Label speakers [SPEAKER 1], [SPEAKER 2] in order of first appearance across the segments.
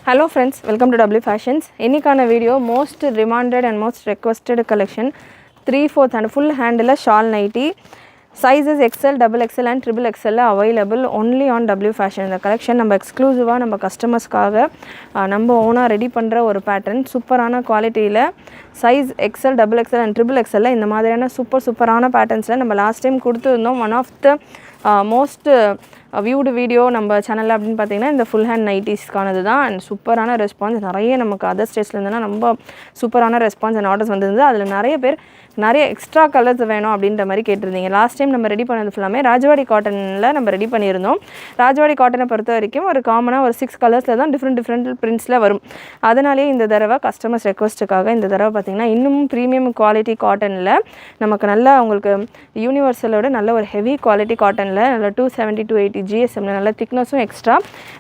[SPEAKER 1] Hello friends, welcome to W Fashions. Innikana video most demanded and most requested collection 3/4 and full handle shawl nighty sizes XL, XXL and XXL available only on W Fashion. The collection நம்ம எக்ஸ்க்ளூசிவாக நம்ம கஸ்டமர்ஸ்க்காக நம்ம ஓனாக ready பண்ணுற ஒரு pattern சூப்பரான குவாலிட்டியில் size XL, XXL and XXL இந்த மாதிரியான சூப்பரான பேட்டர்ன்ஸில் நம்ம லாஸ்ட் டைம் கொடுத்துருந்தோம். One of the most viewed video நம்ம சேனலில் அப்படின்னு பார்த்தீங்கன்னா இந்த ஃபுல் ஹேண்ட் நைட்டிஸ்க்கானது தான். அண்ட் சூப்பரான ரெஸ்பான்ஸ் நிறைய நமக்கு அதர் ஸ்டேட்ஸ்லேருந்துலாம் ரொம்ப சூப்பரான ரெஸ்பான்ஸ் அண்ட் ஆர்டர்ஸ் வந்திருந்தது. அதில் நிறைய பேர் நிறைய எக்ஸ்ட்ரா கலர்ஸ் வேணும் அப்படின்ற மாதிரி கேட்டிருந்தீங்க. லாஸ்ட் டைம் நம்ம ரெடி பண்ணது ஃபுல்லாமே ராஜவாடி காட்டனில் நம்ம ரெடி பண்ணியிருந்தோம். ராஜவாடி காட்டனை பொறுத்த வரைக்கும் ஒரு காமனாக ஒரு 6 கலர்ஸில் தான் டிஃப்ரெண்ட் பிரிண்ட்ஸில் வரும். அதனாலேயே இந்த தடவை கஸ்டமர்ஸ் ரெக்வஸ்ட்டுக்காக இந்த தடவை பார்த்திங்கன்னா இன்னும் ப்ரீமியம் குவாலிட்டி காட்டனில் நமக்கு நல்லா உங்களுக்கு யூனிவர்சலோட நல்ல ஒரு ஹெவி குவாலிட்டி காட்டனில் நல்ல 270 to 280 GSMல நல்ல திக்னஸும் எக்ஸ்ட்ரா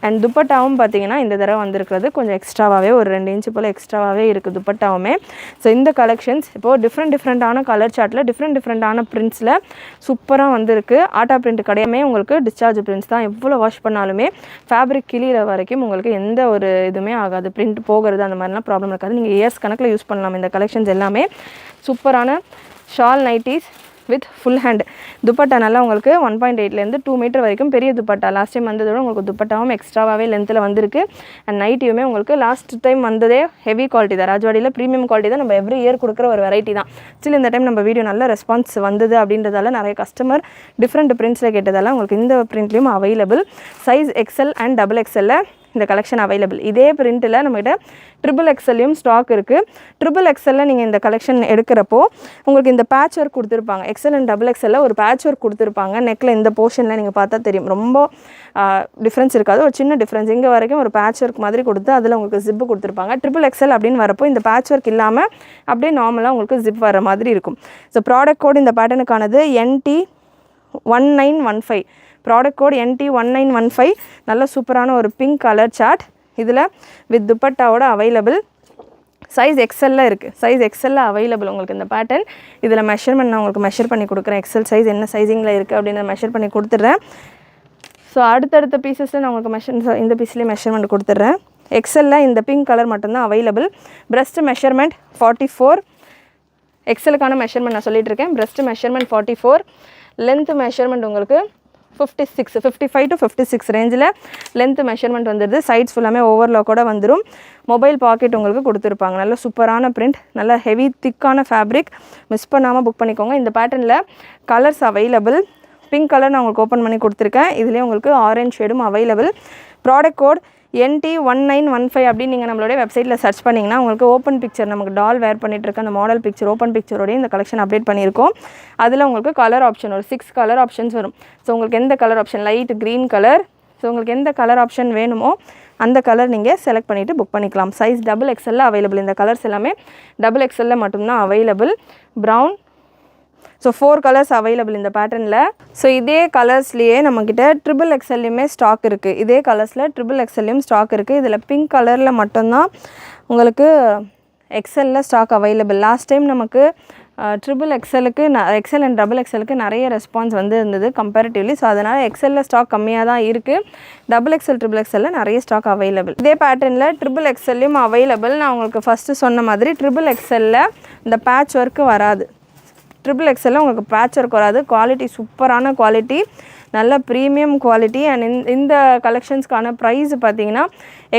[SPEAKER 1] அண்ட் துப்பட்டாவும் பார்த்திங்கன்னா இந்த தடவை வந்திருக்கிறது கொஞ்சம் எக்ஸ்ட்ராவாகவே ஒரு 2 இன்ச்சு போல் எக்ஸ்ட்ராவாகவே இருக்குது துப்பட்டாவுமே. ஸோ இந்த கலெக்ஷன்ஸ் இப்போது டிஃப்ரெண்ட்டான கலர் சார்ட்டில் டிஃப்ரெண்டான பிரிண்ட்ஸில் சூப்பராக வந்திருக்கு. ஆட்டா பிரிண்ட் கிடையாமே உங்களுக்கு டிஸ்சார்ஜ் பிரிண்ட்ஸ் தான். எவ்வளோ வாஷ் பண்ணாலுமே ஃபேப்ரிக் கிளியிற வரைக்கும் உங்களுக்கு எந்த ஒரு இதுவுமே ஆகாது. பிரிண்ட் போகிறது அந்த மாதிரிலாம் ப்ராப்ளம் இருக்காது. நீங்கள் இயர்ஸ் கணக்கில் யூஸ் பண்ணலாம். இந்த கலெக்ஷன்ஸ் எல்லாமே சூப்பரான shawl nighties with full hand dupatta நல்லா உங்களுக்கு 1.8லேருந்து 2 மீட்டர் வரைக்கும் பெரிய துப்பட்டா. லாஸ்ட் டைம் வந்ததோட உங்களுக்கு துப்பட்டாவும் எக்ஸ்ட்ராவாகவே லென்த்தில் வந்திருக்கு. அண்ட் நைட்டியுமே உங்களுக்கு லாஸ்ட் டைம் வந்ததே ஹெவி குவாலிட்டி தான். ராஜவாடியில் ப்ரீமியம் குவாலிட்டி தான். நம்ம எவ்ரி இயர் கொடுக்குற ஒரு வெரைட்டி தான். ஸ்டில் இந்த டைம் நம்ம வீடியோ நல்ல ரெஸ்பான்ஸ் வந்தது அப்படின்றதால நிறைய கஸ்டமர் டிஃப்ரெண்ட் பிரிண்ட்ஸில் கேட்டதால உங்களுக்கு இந்த பிரிண்ட்லேயும் available size XL and XXL இந்த கலெக்ஷன் அவைலபிள். இதே பிரிண்ட்டில் நம்மகிட்ட XXLலையும் ஸ்டாக் இருக்குது. XXLல நீங்கள் இந்த கலெக்ஷன் எடுக்கிறப்போ உங்களுக்கு இந்த பேட்ச் ஒர்க் கொடுத்துருப்பாங்க. XL and XXLல ஒரு பேட்ச் ஒர்க் கொடுத்துருப்பாங்க. நெக்கில் இந்த போர்ஷனில் நீங்கள் பார்த்தா தெரியும். ரொம்ப டிஃப்ரென்ஸ் இருக்காது. ஒரு சின்ன டிஃப்ரென்ஸ் இங்கே வரைக்கும் ஒரு பேட்ச் ஒர்க் மாதிரி கொடுத்து அதில் உங்களுக்கு ஜிப்பு கொடுத்துருப்பாங்க. XXL அப்படின்னு வரப்போ இந்த பேட்ச் ஒர்க் இல்லாமல் அப்படியே நார்மலாக உங்களுக்கு ஜிப் வர மாதிரி இருக்கும். ஸோ ப்ராடக்ட் கோட் இந்த பேட்டர்னுக்கானது NT1915. Product code NT1915. நல்ல சூப்பரான ஒரு பிங்க் கலர் சார்ட் இதில் வித் துப்பட்டாவோட அவைலபிள். சைஸ் XLல இருக்குது. சைஸ் XLல அவைலபிள் உங்களுக்கு இந்த பேட்டர்ன். இதில் மெஷர்மெண்ட் நான் உங்களுக்கு மெஷர் பண்ணி கொடுக்குறேன். XL சைஸ் என்ன சைஸிங்கில் இருக்குது அப்படின்னு மெஷர் பண்ணி கொடுத்துட்றேன். ஸோ அடுத்தடுத்த பீசஸில் நான் உங்களுக்கு இந்த பீஸ்லேயே மெஷர்மெண்ட் கொடுத்துட்றேன். XLல இந்த பிங்க் கலர் மட்டும்தான் அவைலபிள். Breast measurement 44. XLக்கான மெஷர்மெண்ட் நான் சொல்லிட்டு இருக்கேன். Breast measurement 44. லென்த் மெஷர்மெண்ட் உங்களுக்கு 55 to 56 ரேஞ்சில் லென்த் மெஷர்மெண்ட் வந்துடுது. சைட்ஸ் ஃபுல்லாமே ஓவர்லாக்கோட வந்துடும். மொபைல் பாக்கெட் உங்களுக்கு கொடுத்துருப்பாங்க. நல்ல சூப்பரான பிரிண்ட், நல்ல ஹெவி திக்கான ஃபேப்ரிக். மிஸ் பண்ணாமல் புக் பண்ணிக்கோங்க. இந்த பேட்டர்னில் கலர்ஸ் அவைலபிள். பிங்க் கலர் நான் உங்களுக்கு ஓப்பன் பண்ணி கொடுத்துருக்கேன். இதுலேயே உங்களுக்கு ஆரஞ்ச் ஷேடும் அவைலபிள். ப்ராடக்ட் கோட் NT1915 அப்படின்னு நீங்கள் நம்மளுடைய வெப்சைட்டில் சர்ச் பண்ணிங்கன்னா உங்களுக்கு ஓப்பன் பிக்சர் நமக்கு டால் வேர் பண்ணிட்டு இருக்க அந்த மாடல் பிக்சர் ஓப்பன் பிக்சரோடய இந்த கலெக்ஷன் அப்டேட் பண்ணியிருக்கோம். அதில் உங்களுக்கு கலர் ஆப்ஷன் ஒரு 6 கலர் ஆப்ஷன்ஸ் வரும். ஸோ உங்களுக்கு எந்த colour option light green colour, so உங்களுக்கு எந்த கலர் ஆப்ஷன் வேணுமோ அந்த கலர் நீங்கள் செலக்ட் பண்ணிவிட்டு புக் பண்ணிக்கலாம். Size XXL available. இந்த கலர்ஸ் எல்லாமே XXL மட்டும்தான் available. Brown, so 4 colours available இந்த பேட்டர்னில். ஸோ இதே கலர்ஸ்லேயே நம்மக்கிட்ட XXLலையுமே ஸ்டாக் இருக்குது. இதே கலர்ஸில் XXLலையும் ஸ்டாக் இருக்குது. இதில் பிங்க் கலரில் மட்டும்தான் உங்களுக்கு XLல ஸ்டாக் அவைலபிள். லாஸ்ட் டைம் நமக்கு XXLக்கு XL and XXLக்கு நிறைய ரெஸ்பான்ஸ் வந்து இருந்தது கம்பேரிட்டிவ்லி. ஸோ அதனால் XLல ஸ்டாக் கம்மியாக தான் இருக்குது. XXL நிறைய ஸ்டாக் அவைலபிள். இதே பேட்டர்னில் XXLலையும் அவைலபிள். நான் உங்களுக்கு ஃபஸ்ட்டு சொன்ன மாதிரி XXLல இந்த பேட்ச் ஒர்க்கு வராது. XXLல உங்களுக்கு பேட்ச் ஒர்க் வராது. குவாலிட்டி சூப்பரான குவாலிட்டி, நல்ல ப்ரீமியம் குவாலிட்டி. அண்ட் இந்த கலெக்ஷன்ஸ்க்கான ப்ரைஸ் பார்த்தீங்கன்னா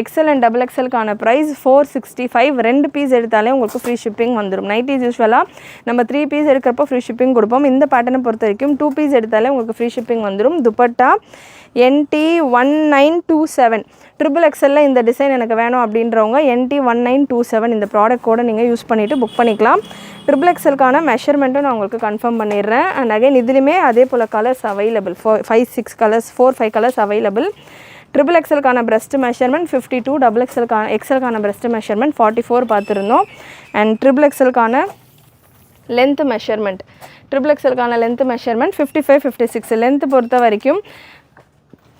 [SPEAKER 1] XL and XXLக்கான ப்ரைஸ் 465. 2 பீஸ் எடுத்தாலே உங்களுக்கு ஃப்ரீ ஷிப்பிங் வந்துடும். நைட்டிஸ் யூஸ்வலாக நம்ம 3 பீஸ் எடுக்கிறப்போ ஃப்ரீ ஷிப்பிங் கொடுப்போம். இந்த பேட்டர்னை பொறுத்த வரைக்கும் 2 பீஸ் எடுத்தாலே உங்களுக்கு ஃப்ரீ ஷிப்பிங் வந்துடும். துப்பட்டா NT1927. XXLல இந்த டிசைன் எனக்கு வேணும் அப்படின்றவங்க NT1927 இந்த ப்ராடக்ட் கூட நீங்கள் யூஸ் பண்ணிவிட்டு புக் பண்ணிக்கலாம். XXLக்கான மெஷர்மெண்ட்டும் நான் உங்களுக்கு கன்ஃபார்ம் பண்ணிடுறேன். அண்ட் அகைன் இதுலேயுமே அதே போல் கலர்ஸ் அவைலபிள். 4-5 colours available. XXLக்கான பிரஸ்ட் மெஷர்மெண்ட் 52. XLக்கான பிரஸ்ட் மெஷர்மெண்ட் 44 பார்த்துருந்தோம். அண்ட் XXLக்கான லென்த் மெஷர்மெண்ட் XXLக்கான லென்த் மெஷர்மெண்ட் 55-56. லென்த் பொறுத்த வரைக்கும்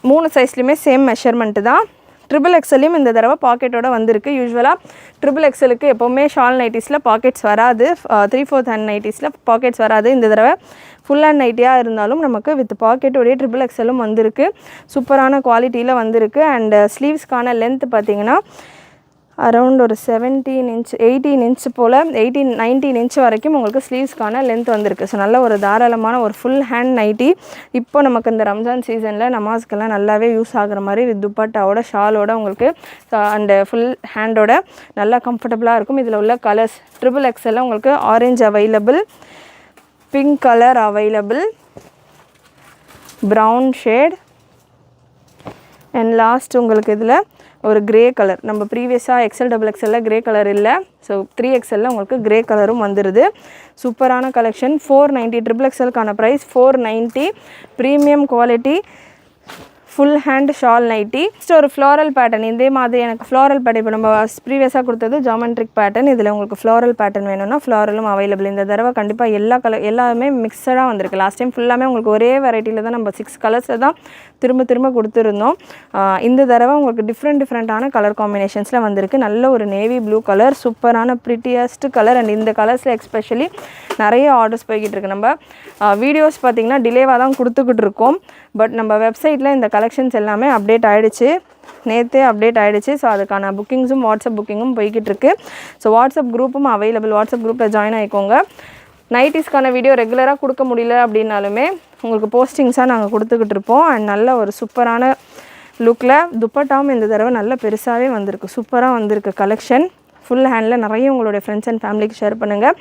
[SPEAKER 1] 3 சைஸ்லையுமே சேம் மெஷர்மெண்ட்டு தான். XXLலையும் இந்த தடவை பாக்கெட்டோட வந்திருக்கு. யூஸ்வலாக XXLக்கு எப்போவுமே ஷால் நைட்டிஸில் பாக்கெட்ஸ் வராது. 3/4 ஹேண்ட் நைட்டிஸில் பாக்கெட்ஸ் வராது. இந்த தடவை ஃபுல் ஹேண்ட் நைட்டியாக இருந்தாலும் நமக்கு வித் பாக்கெட்டோடைய ட்ரிபிள் எக்ஸலும் வந்திருக்கு. சூப்பரான குவாலிட்டியில் வந்திருக்கு. அண்ட் ஸ்லீவ்ஸ்க்கான லென்த் பார்த்திங்கன்னா அரௌண்ட் ஒரு 17 இன்ச் 18 இன்ச் போல் 19 இன்ச் வரைக்கும் உங்களுக்கு ஸ்லீவ்ஸ்க்கான லென்த் வந்திருக்கு. ஸோ நல்ல ஒரு தாராளமான ஒரு ஃபுல் ஹேண்ட் நைட்டி. இப்போ நமக்கு இந்த ரம்ஜான் சீசனில் நமாஸ்க்கெல்லாம் நல்லாவே யூஸ் ஆகுற மாதிரி வித் துப்பட்டாவோட ஷாலோட உங்களுக்கு அண்டு ஃபுல் ஹேண்டோட நல்லா கம்ஃபர்டபுளாக இருக்கும். இதில் உள்ள கலர்ஸ் ட்ரிபிள் எக்ஸெல்லாம் உங்களுக்கு ஆரஞ்சு available, pink colour available, brown shade and last உங்களுக்கு இதில் ஒரு கிரே கலர். நம்ம ப்ரீவியஸாக எக்ஸல் டபுள் எக்ஸலில் கிரே கலர் இல்லை. ஸோ 3XL உங்களுக்கு கிரே கலரும் வந்துடுது. சூப்பரான கலெக்ஷன். 490 ட்ரிபிள் எக்ஸலுக்கான price 490. Premium quality full hand shawl nightie. Next ஒரு ஃப்ளாரல் பேட்டர்ன். இதே மாதிரி எனக்கு ஃப்ளாரல் பேட்டர்ன் இப்போ நம்ம ப்ரீவியஸாக கொடுத்தது ஜாமெட்ரிக் பேட்டர்ன். இதில் உங்களுக்கு ஃப்ளாரல் பேட்டர்ன் வேணும்னா ஃப்ளாரலும் அவைலபிள். இந்த தடவை கண்டிப்பாக எல்லாமே மிக்சடாக வந்திருக்கு. லாஸ்ட் டைம் ஃபுல்லாமே உங்களுக்கு ஒரே வெரைட்டியில் தான் நம்ம 6 கலர்ஸில் தான் திரும்ப கொடுத்துருந்தோம். இந்த தடவை உங்களுக்கு டிஃப்ரெண்ட்டான கலர் காம்பினேஷன்ஸில் வந்திருக்கு. நல்ல ஒரு நேவி ப்ளூ கலர், சூப்பரான ப்ரிட்டியஸ்ட் கலர். அண்ட் இந்த கலர்ஸில் எக்ஸ்பெஷலி நிறைய ஆர்டர்ஸ் போய்கிட்டு இருக்கு. நம்ம வீடியோஸ் பார்த்திங்கன்னா டிலேவாக தான் கொடுத்துக்கிட்டு இருக்கோம். பட் நம்ம வெப்சைட்டில் இந்த கலெக்ஷன்ஸ் எல்லாமே அப்டேட் ஆகிடுச்சு, நேற்றே அப்டேட் ஆகிடுச்சு. ஸோ அதுக்கான புக்கிங்ஸும் வாட்ஸ்அப் புக்கிங்கும் போய்கிட்டு இருக்கு. ஸோ வாட்ஸ்அப் குரூப்பும் அவைலபிள். வாட்ஸ்அப் குரூப்பில் ஜாயின் ஆகிக்கோங்க. நைட்டிஸ்க்கான வீடியோ ரெகுலராக கொடுக்க முடியல அப்படின்னாலுமே உங்களுக்கு போஸ்டிங்ஸாக நாங்கள் கொடுத்துக்கிட்டு இருப்போம். அண்ட் நல்ல ஒரு சூப்பரான லுக்கில் துப்பட்டாவும் இந்த தடவை நல்ல பெருசாகவே வந்திருக்கு. சூப்பராக வந்திருக்கு கலெக்ஷன். ஃபுல் ஹேண்டில் நிறைய உங்களுடைய ஃப்ரெண்ட்ஸ் அண்ட் ஃபேமிலிக்கு ஷேர் பண்ணுங்கள்.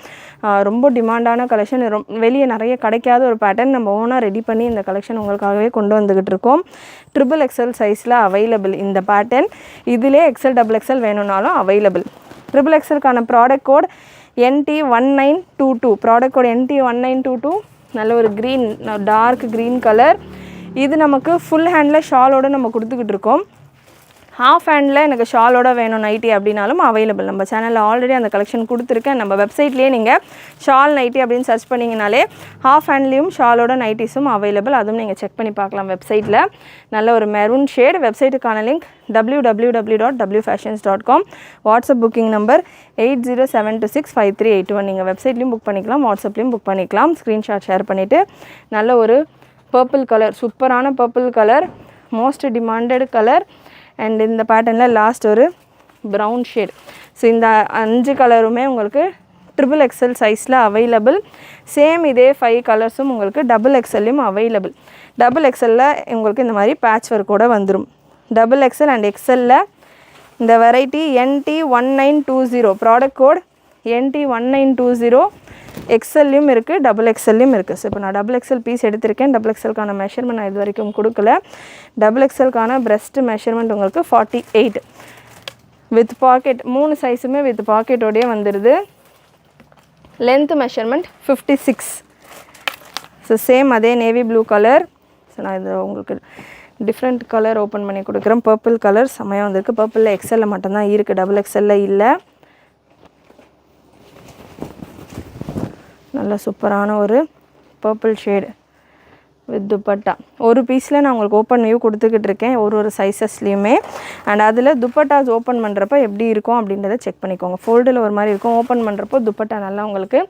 [SPEAKER 1] ரொம்ப டிமாண்டான கலெக்ஷன், வெளியே நிறைய கிடைக்காத ஒரு பேட்டர்ன் நம்ம ஓனாக ரெடி பண்ணி இந்த கலெக்ஷன் உங்களுக்காகவே கொண்டு வந்துக்கிட்டு இருக்கோம். ட்ரிபிள் எக்ஸல் சைஸில் அவைலபிள் இந்த பேட்டர்ன். இதிலே எக்ஸல் டபுள் எக்ஸல் வேணும்னாலும் அவைலபிள். ட்ரிபிள் எக்ஸலுக்கான product code NT1922. Product code NT1922. நல்ல ஒரு க்ரீன், டார்க் க்ரீன் கலர். இது நமக்கு ஃபுல் ஹேண்டில் ஷாலோடு நம்ம கொடுத்துக்கிட்டு இருக்கோம். ஹாஃப் ஹேண்டில் எனக்கு ஷாலோட வேணும் நைட்டி அப்படின்னாலும் அவைலபிள். நம்ம சேனலில் ஆல்ரெடி அந்த கலெக்ஷன் கொடுத்துருக்கேன். நம்ம வெப்சைட்லேயே நீங்கள் ஷால் நைட்டி அப்படின்னு சர்ச் பண்ணிங்கனாலே ஹாஃப் ஹேண்ட்லேயும் ஷாலோட நைட்டிஸும் அவைலபிள். அதுவும் நீங்கள் செக் பண்ணி பார்க்கலாம் வெப்சைட்டில். நல்ல ஒரு மெரூன் ஷேட். வெப்சைட்டுக்கான link www.wfashions.com. WhatsApp booking number 8072653821. நீங்கள் வெப்சைட்லேயும் புக் பண்ணிக்கலாம், வாட்ஸ்அப்லேயும் புக் பண்ணிக்கலாம். ஸ்க்ரீன்ஷாட் ஷேர் பண்ணிவிட்டு நல்ல ஒரு பர்பிள் கலர், சூப்பரான purple colour, most demanded colour. And இந்த பேட்டர்னில் லாஸ்ட் ஒரு ப்ரௌன் ஷேட். ஸோ இந்த 5 கலருமே உங்களுக்கு ட்ரிபிள் எக்ஸல் சைஸில் அவைலபிள். சேம் இதே 5 கலர்ஸும் உங்களுக்கு டபுள் எக்ஸல்லையும் அவைலபிள். டபுள் எக்ஸலில் உங்களுக்கு இந்த மாதிரி பேட்ச் ஒர்க்கோடு வந்துடும். டபுள் எக்ஸல் அண்ட் எக்ஸலில் இந்த variety NT1920. Product code NT1920. எக்ஸல்லையும் இருக்குது, டபுள் எக்ஸல்லையும் இருக்குது. ஸோ இப்போ நான் டபுள் எக்ஸல் பீஸ் எடுத்திருக்கேன். டபுள் எக்ஸலுக்கான மெஷர்மெண்ட் நான் இது வரைக்கும் கொடுக்கல. டபுள் எக்ஸலுக்கான பிரஸ்ட் மெஷர்மெண்ட் உங்களுக்கு 48 வித் பாக்கெட். 3 சைஸுமே வித் பாக்கெட்டோடையே வந்துடுது. Length measurement 56. ஸோ சேம் அதே நேவி ப்ளூ கலர். ஸோ நான் இது உங்களுக்கு டிஃப்ரெண்ட் கலர் ஓப்பன் பண்ணி கொடுக்குறேன். பர்பிள் கலர் செம்மையாக வந்திருக்கு. பர்பிளில் எக்ஸலில் மட்டும்தான் இருக்குது, டபுள் எக்ஸலில் இல்லை. நல்ல சூப்பரான ஒரு பர்பிள் ஷேடு வித் துப்பட்டா. ஒரு பீஸில் நான் உங்களுக்கு ஓப்பன் வியூ கொடுத்துக்கிட்டு இருக்கேன் ஒரு சைஸஸ்லேயுமே. அண்ட் அதில் துப்பட்டாஸ் ஓப்பன் பண்ணுறப்ப எப்படி இருக்கும் அப்படின்றத செக் பண்ணிக்கோங்க. ஃபோல்டில் ஒரு மாதிரி இருக்கும், ஓப்பன் பண்ணுறப்போ துப்பட்டா நல்லா உங்களுக்கு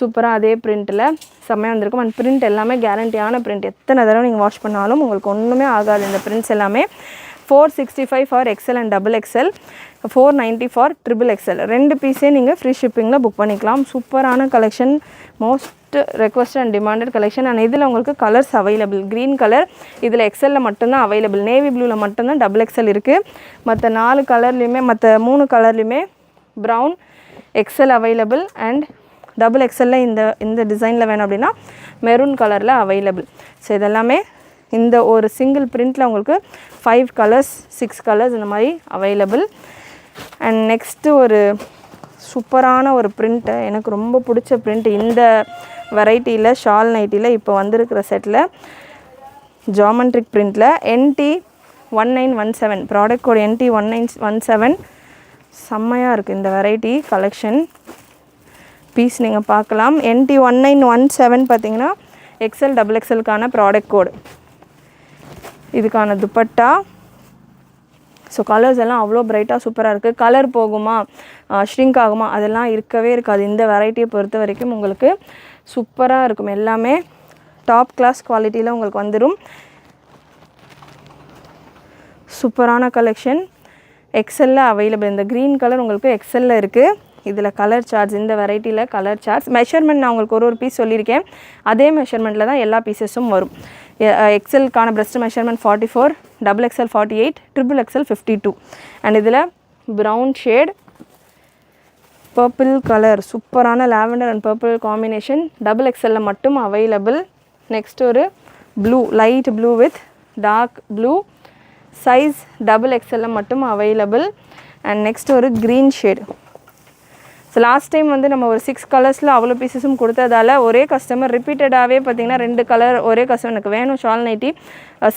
[SPEAKER 1] சூப்பராக அதே பிரிண்ட்டில் செம்மையாக வந்திருக்கும். அண்ட் பிரிண்ட் எல்லாமே கேரண்டியான பிரிண்ட். எத்தனை தடவை நீங்கள் வாஷ் பண்ணாலும் உங்களுக்கு ஒன்றுமே ஆகாது. இந்த பிரிண்ட்ஸ் எல்லாமே 465 for XL and double XL, 490 for triple XL. 2 பீஸே நீங்கள் ஃப்ரீ ஷிப்பிங்கில் புக் பண்ணிக்கலாம். சூப்பரான collection, most request and demanded collection. And இதில் உங்களுக்கு கலர்ஸ் அவைலபிள். க்ரீன் கலர் இதில் எக்ஸலில் மட்டும்தான் அவைலபிள். நேவி ப்ளூவில் மட்டும்தான் டபுள் எக்ஸல் இருக்குது. மற்ற 4 கலர்லேயுமே, மற்ற 3 கலர்லேயுமே brown XL available. And double எக்ஸலில் இந்த டிசைனில் வேணும் அப்படின்னா மெரூன் கலரில் அவைலபிள். ஸோ இதெல்லாமே இந்த ஒரு சிங்கிள் பிரிண்ட்டில் உங்களுக்கு 5 கலர்ஸ் 6 கலர்ஸ் இந்த மாதிரி அவைலபிள். அண்ட் நெக்ஸ்ட்டு ஒரு சூப்பரான ஒரு பிரிண்ட்டு, எனக்கு ரொம்ப பிடிச்ச பிரிண்ட் இந்த வெரைட்டியில் ஷால் நைட்டியில் இப்போ வந்திருக்கிற செட்டில் ஜாமெட்ரிக் பிரிண்ட்டில் NT1917. Product code NT1917. செம்மையாக இருக்குது இந்த வெரைட்டி கலெக்ஷன். பீஸ் நீங்கள் பார்க்கலாம். NT1917 பார்த்தீங்கன்னா எக்ஸல் டபுள் எக்ஸலுக்கான ப்ராடக்ட் கோடு. இதுக்கான துப்பட்டா. ஸோ கலர்ஸ் எல்லாம் அவ்வளோ பிரைட்டாக சூப்பராக இருக்குது. கலர் போகுமா, ஷ்ரிங்க் ஆகுமா, அதெல்லாம் இருக்கவே இருக்காது. இந்த வெரைட்டியை பொறுத்த வரைக்கும் உங்களுக்கு சூப்பராக இருக்கும். எல்லாமே டாப் கிளாஸ் குவாலிட்டியில் உங்களுக்கு வந்துடும். சூப்பரான கலெக்ஷன். எக்ஸலில் அவைலபிள். இந்த க்ரீன் கலர் உங்களுக்கு எக்ஸலில் இருக்குது. இதில் கலர் சார்ட்ஸ், இந்த வெரைட்டியில் கலர் சார்ட்ஸ். மெஷர்மெண்ட் நான் உங்களுக்கு ஒரு பீஸ் சொல்லியிருக்கேன். அதே மெஷர்மெண்ட்டில் தான் எல்லா பீசஸும் வரும். எக்ஸலுக்கான breast measurement 44, XXL 48, XXL 52. And இதில் ப்ரௌன் ஷேட், பர்பிள் கலர், சூப்பரான lavender and purple combination, XXL மட்டும் அவைலபிள். நெக்ஸ்ட் ஒரு blue, light blue with dark blue, size XXL மட்டும் அவைலபிள். அண்ட் நெக்ஸ்ட் ஒரு green shade. So last time வந்து நம்ம ஒரு 6 கலர்ஸில் அவ்வளோ பீசஸும் கொடுத்ததால் ஒரே கஸ்டமர் ரிப்பீட்டடாகவே பார்த்திங்கன்னா 2 கலர் ஒரே கஸ்டமர் எனக்கு வேணும் ஷால் நைட்டி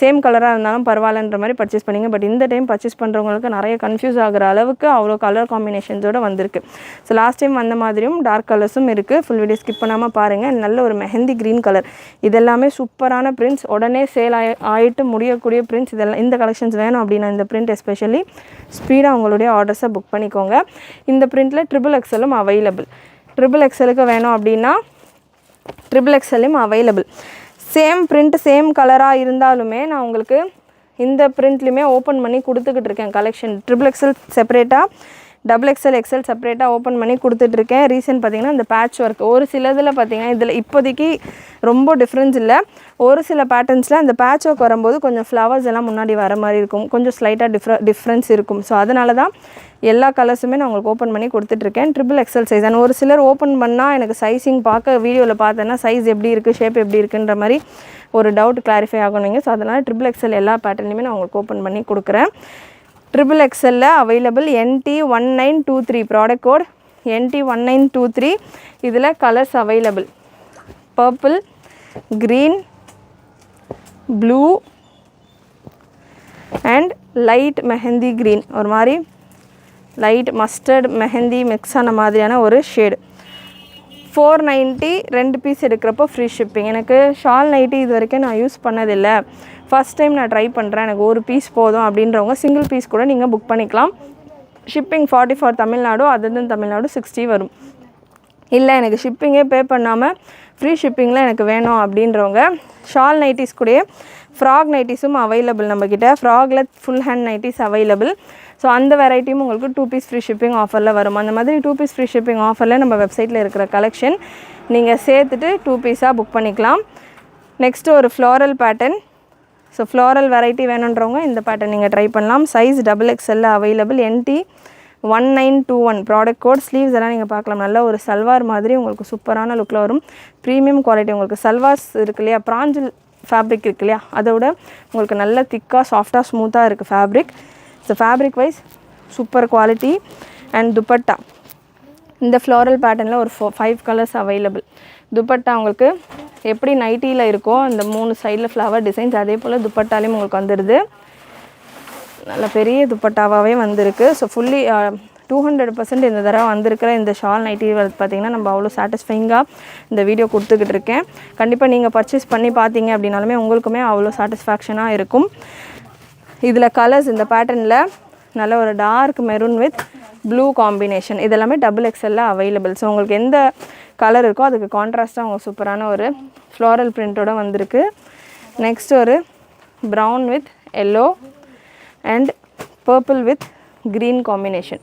[SPEAKER 1] சேம் கலராக இருந்தாலும் பரவாயில்லன்ற மாதிரி பர்ச்சேஸ் பண்ணிங்க. பட் இந்த டைம் பர்ச்சேஸ் பண்ணுறவங்களுக்கு நிறைய கன்ஃபியூஸ் ஆகிற அளவுக்கு அவ்வளோ கலர் காம்பினேஷன்ஸோடு வந்திருக்கு. ஸோ லாஸ்ட் டைம் வந்த மாதிரியும் டார்க் கலர்ஸும் இருக்குது. ஃபுல் வீடியோ ஸ்கிப் பண்ணாமல் பாருங்கள். நல்ல ஒரு மெஹந்தி க்ரீன் கலர். இதெல்லாமே சூப்பரான பிரிண்ட்ஸ், உடனே சேல் ஆகிட்டு முடியக்கூடிய பிரிண்ட்ஸ். இதெல்லாம் இந்த கலெக்ஷன்ஸ் வேணும் அப்படின்னா இந்த பிரிண்ட் எஸ்பெஷலி ஸ்பீடாக உங்களுடைய ஆர்டர்ஸை புக் பண்ணிக்கோங்க. இந்த பிரிண்ட்டில் XXLம் அவைலபிள். XXLக்கு வேணும் அப்படின்னா XXLம் அவைலபிள். சேம் பிரிண்ட் சேம் கலராக இருந்தாலுமே நான் உங்களுக்கு இந்த பிரிண்ட்லையுமே ஓப்பன் பண்ணி கொடுத்துக்கிட்டு இருக்கேன் கலெக்ஷன். XXL செப்பரேட்டாக, XXL XL செப்பரேட்டாக ஓப்பன் பண்ணி கொடுத்துட்ருக்கேன். ரீசன் பார்த்திங்கன்னா இந்த பேட்ச் ஒர்க். ஒரு சிலதில் பார்த்திங்கன்னா இதில் இப்போதைக்கு ரொம்ப டிஃப்ரென்ஸ் இல்லை. ஒரு சில பேட்டர்ன்ஸில் அந்த பேட்ச் ஒர்க் வரும்போது கொஞ்சம் ஃப்ளவர்ஸ் எல்லாம் முன்னாடி வர மாதிரி இருக்கும், கொஞ்சம் ஸ்லைட்டாக டிஃப்ரென்ஸ் இருக்கும். ஸோ அதனால தான் எல்லா கலர்ஸுமே நான் உங்களுக்கு ஓப்பன் பண்ணி கொடுத்துட்ருக்கேன். XXL size. அண்ட் ஒரு சிலர் ஓப்பன் பண்ணால் எனக்கு சைஸிங் பார்க்க வீடியோவில் பார்த்தேன்னா சைஸ் எப்படி இருக்குது, ஷேப் எப்படி இருக்குன்ற மாதிரி ஒரு டவுட் கிளாரிஃபை ஆகணுங்க. ஸோ அதனால் XXL எல்லா பேட்டர்னையுமே நான் உங்களுக்கு ஓப்பன் பண்ணி கொடுக்குறேன். XXL available. NT1923 product code NT1923. இதில் colours available. Purple, green, blue and light mehndi green, ஒரு மாதிரி லைட் மஸ்டர்ட் மெஹந்தி மிக்ஸ் ஆன மாதிரியான ஒரு ஷேடு. 490 2 பீஸ் எடுக்கிறப்போ ஃப்ரீ ஷிப்பிங். எனக்கு ஷால் நைட்டி இது வரைக்கும் நான் யூஸ் பண்ணதில்லை, ஃபஸ்ட் டைம் நான் ட்ரை பண்ணுறேன், எனக்கு ஒரு பீஸ் போதும் அப்படின்றவங்க சிங்கிள் பீஸ் கூட நீங்கள் புக் பண்ணிக்கலாம். Shipping 40 for Tamil Nadu, other than Tamil Nadu 60 வரும். இல்லை எனக்கு ஷிப்பிங்கே பே பண்ணாமல் ஃப்ரீ ஷிப்பிங்கில் எனக்கு வேணும் அப்படின்றவங்க ஷால் நைட்டிஸ் கூட ஃப்ராக் நைட்டிஸும் அவைலபிள் நம்மக்கிட்ட. ஃப்ராகில் full hand nighties available. So அந்த வெரைட்டியும் உங்களுக்கு 2 பீஸ் ஃப்ரீ ஷிப்பிங் ஆஃபரில் வரும். அந்த மாதிரி 2 பீஸ் ஃப்ரீ ஷிப்பிங் ஆஃபரில் நம்ம வெப்சைட்டில் இருக்கிற கலெக்ஷன் நீங்கள் சேர்த்துட்டு 2 பீஸாக புக் பண்ணிக்கலாம். நெக்ஸ்ட்டு ஒரு floral pattern. So floral variety வேணுன்றவங்க இந்த பேட்டர்ன் நீங்கள் ட்ரை பண்ணலாம். Size XXL available. NT1921 product code. Sleeves எல்லாம் நீங்கள் பார்க்கலாம். நல்ல ஒரு சல்வார் மாதிரி உங்களுக்கு சூப்பரான லுக்கில் வரும். Premium quality. உங்களுக்கு சல்வார்ஸ் இருக்கு இல்லையா, பிராஞ்சில் ஃபேப்ரிக் இருக்கு இல்லையா, அதோட உங்களுக்கு நல்ல திக்காக சாஃப்டாக ஸ்மூத்தாக இருக்குது fabric. So fabric wise super quality. And dupatta இந்த ஃப்ளாரல் பேட்டர்னில் ஒரு 5 கலர்ஸ் அவைலபிள். துப்பட்டா உங்களுக்கு எப்படி நைட்டியில் இருக்கோ அந்த 3 சைடில் ஃப்ளவர் டிசைன்ஸ், அதே போல் துப்பட்டாலையும் உங்களுக்கு வந்துடுது. நல்ல பெரிய துப்பட்டாவாகவே வந்திருக்கு. ஸோ ஃபுல்லி 200% இந்த தடவை வந்திருக்கிற இந்த ஷால் நைட்டி பார்த்திங்கன்னா நம்ம அவ்வளோ சாட்டிஸ்ஃபைங்காக இந்த வீடியோ கொடுத்துக்கிட்டு இருக்கேன். கண்டிப்பாக நீங்கள் பர்ச்சேஸ் பண்ணி பார்த்தீங்க அப்படின்னாலுமே உங்களுக்குமே அவ்வளோ சாட்டிஸ்ஃபேக்ஷனாக இருக்கும். இதில் கலர்ஸ் இந்த பேட்டர்னில் நல்ல ஒரு dark maroon with blue combination, இதெல்லாமே XXL அவைலபிள். ஸோ உங்களுக்கு எந்த கலர் இருக்கோ அதுக்கு கான்ட்ராஸ்ட்டாக உங்களுக்கு சூப்பரான ஒரு ஃப்ளாரல் பிரிண்ட்டோடு வந்திருக்கு. நெக்ஸ்ட் ஒரு brown with yellow and purple with green combination.